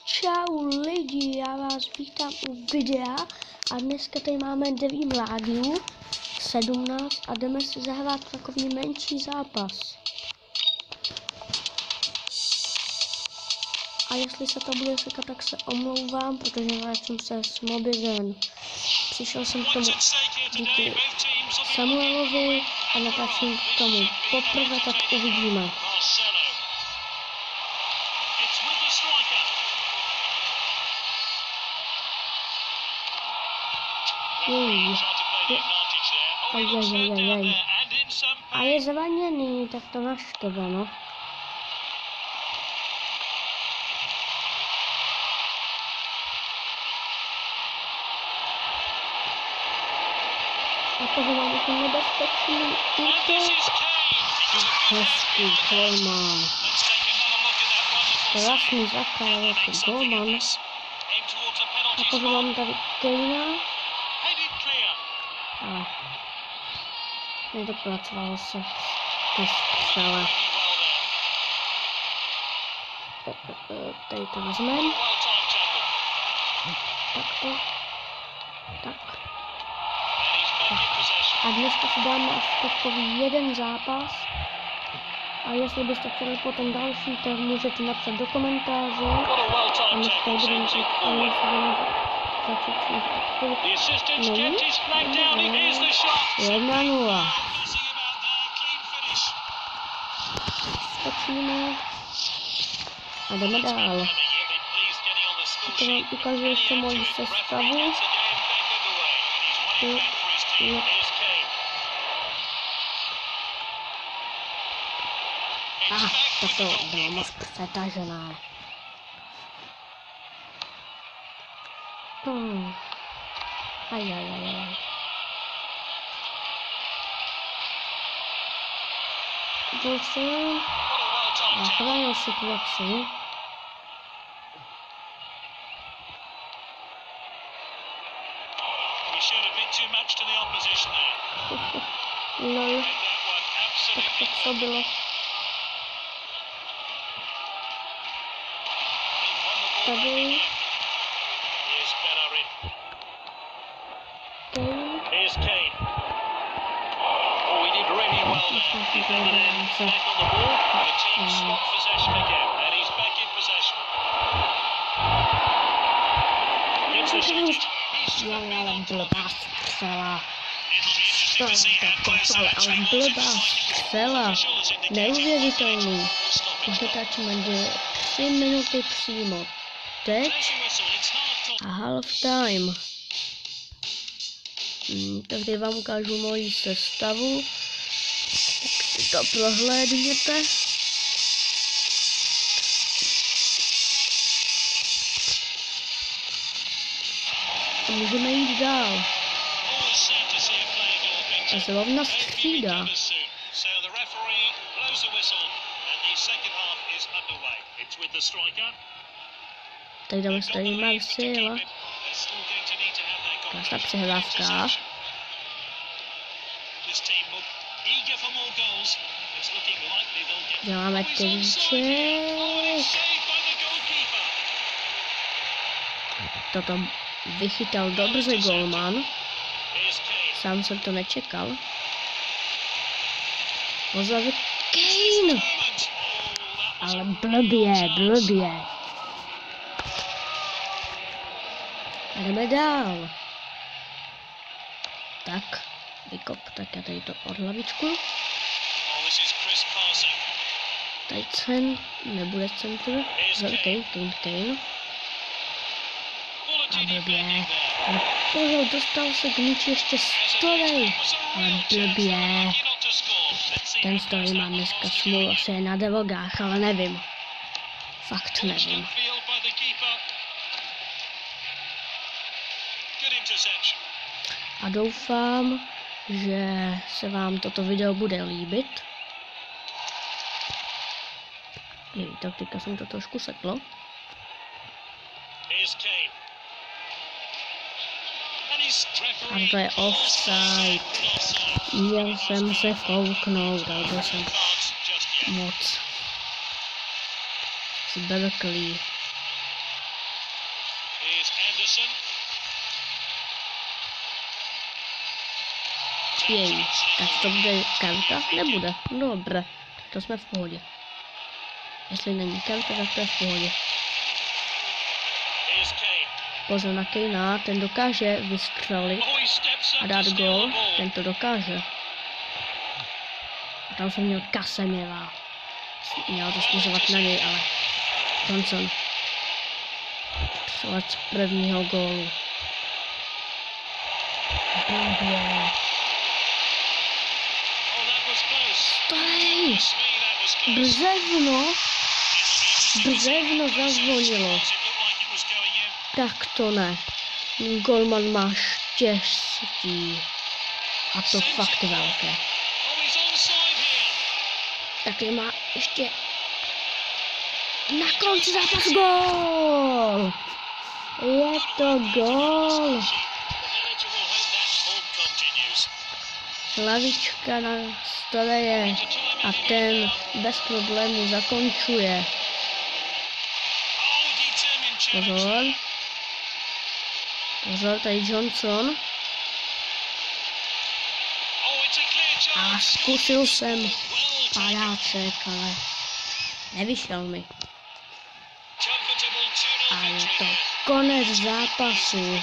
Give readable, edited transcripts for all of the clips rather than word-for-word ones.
Čau lidi, já vás vítám u videa a dneska tady máme Deví Mládiů 17 a jdeme si zahrát takový menší zápas. A jestli se to bude sekat, tak se omlouvám, protože vrátím se s mobilem. Přišel jsem k tomu díky Samuelovi a natáčím k tomu poprvé, tak uvidíme. A je zraněný, tak to naštve, no. A to mám jako nebezpečný útok. Hezký golman. Krásný zakal, jako golman. A potom mám tady Kejna. A nedopracovalo se ke střele. Tady to vezmeme. Takto. Tak. A dneska si dáme asi takový jeden zápas. A jestli byste chtěli potom další, tak můžete napsat do komentářů. A dneska budeme začít. Jedna nula. Skočíme a jdeme dál. To vám ukážu ještě moji sestavu. Toto bylo moc přetažené. Ajajajaj. Wilson zachránil situaci. Lol. Tak to bylo. Tady. Here's Kane. Oh, he did really well there. Defended it, back on the ball. The team swap possession again, and he's back in possession. Intercepted. Ale blbá střela. Ale blbá střela. Neuvěřitelný. Už dotáčíme 3 minuty přímo. Teď a half time. Takže vám ukážu moji sestavu. Tak si to prohlédněte. A můžeme jít dál. A zrovna střídá. Tady dáme se tady Marcela. Krásná přehrávka. Děláme triček. Toto vychytal dobře golman. Sám jsem to nečekal. Pozor, Kane! Ale blbě. Jdeme dál. Tak, vykop, tak já tady to od hlavičku. Tady nebude centr. Kane. A blbě. Pozor, dostal se k míči ještě Story. Ale blbě. Ten Story má dneska smůlu, asi je na drogách, ale nevím. Fakt nevím. A doufám, že se vám toto video bude líbit. Tak teďka jsem to trošku seklo. A to je offside. Měl jsem se kouknout, ale byl jsem moc zbrklý. Jej, tak to bude karta? Nebude. Dobré, to jsme v pohodě. Jestli není karta, tak to je v pohodě. Pozor na Kanea, ten dokáže vystřelit a dát gól, ten to dokáže. A tam jsem měl Casemira. Měl to směřovat na něj, ale Johnson. Střelec prvního gólu. Blbě. Stoj! Břevno zazvonilo. Tak to ne. Golman má štěstí. A to fakt velké. Taky má ještě na konci zápasu gól. Je to gól. Hlavička na stole je a ten bez problémů zakončuje. Pozor. Pozor, tady Johnson. A zkusil jsem padáček, ale nevyšel mi. A je to konec zápasu.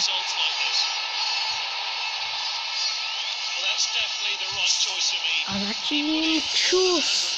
A zatím čus.